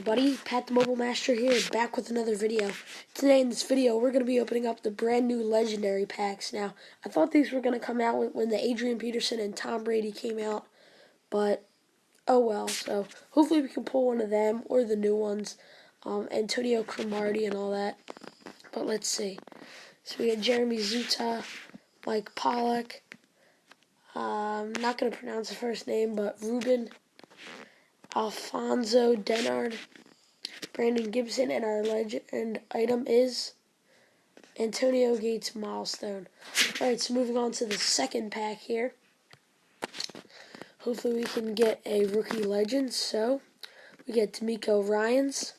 everybody, Pat the Mobile Master here, back with another video. Today in this video, we're going to be opening up the brand new Legendary packs. Now, I thought these were going to come out when the Adrian Peterson and Tom Brady came out, but oh well. So, hopefully we can pull one of them, or the new ones, Antonio Cromartie and all that. But let's see. So we got Jeremy Zuta, Mike Pollock, I'm not going to pronounce the first name, but Ruben, Alfonso Denard, Brandon Gibson, and our legend item is Antonio Gates Milestone. Alright, so moving on to the second pack here. Hopefully we can get a rookie legend. So we get D'Amico Ryans,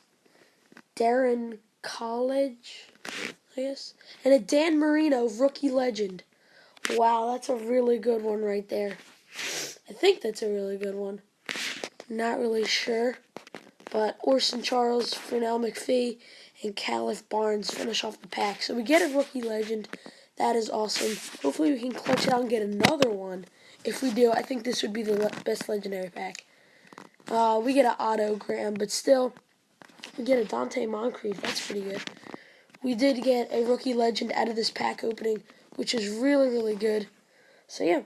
Darren College, I guess, and a Dan Marino rookie legend. Wow, that's a really good one right there. I think that's a really good one. Not really sure. But Orson Charles, Fernell McPhee, and Caliph Barnes finish off the pack. So we get a rookie legend. That is awesome. Hopefully we can clutch it out and get another one. If we do, I think this would be the best legendary pack. We get an autogram, but still, we get a Dante Moncrief. That's pretty good. We did get a rookie legend out of this pack opening, which is really, really good. So yeah,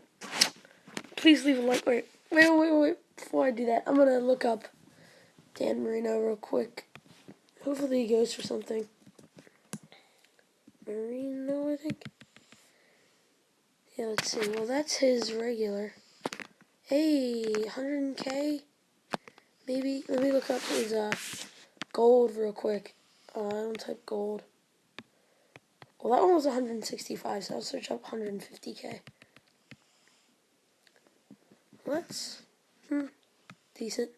please leave a like. Wait. Before I do that, I'm going to look up Dan Marino real quick. Hopefully he goes for something. Marino, I think. Yeah, let's see. Well, that's his regular. Hey, 100K? Maybe. Let me look up his gold real quick. I don't type gold. Well, that one was 165, so I'll search up 150K. That's decent.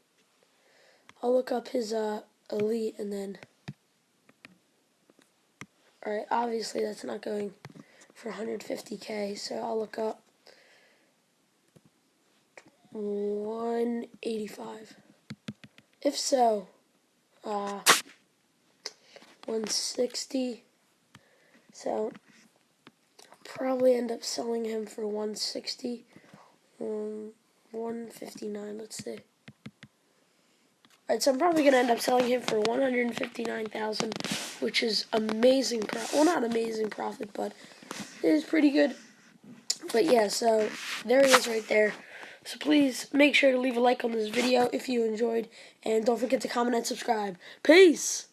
I'll look up his elite and then. Alright, obviously that's not going for 150K, so I'll look up 185. If so, 160. So I'll probably end up selling him for 160. 159, let's see. Alright, so I'm probably going to end up selling him for $159,000, which is amazing well, not amazing profit, but it is pretty good. But yeah, so there he is right there. So please make sure to leave a like on this video if you enjoyed, and don't forget to comment and subscribe. Peace!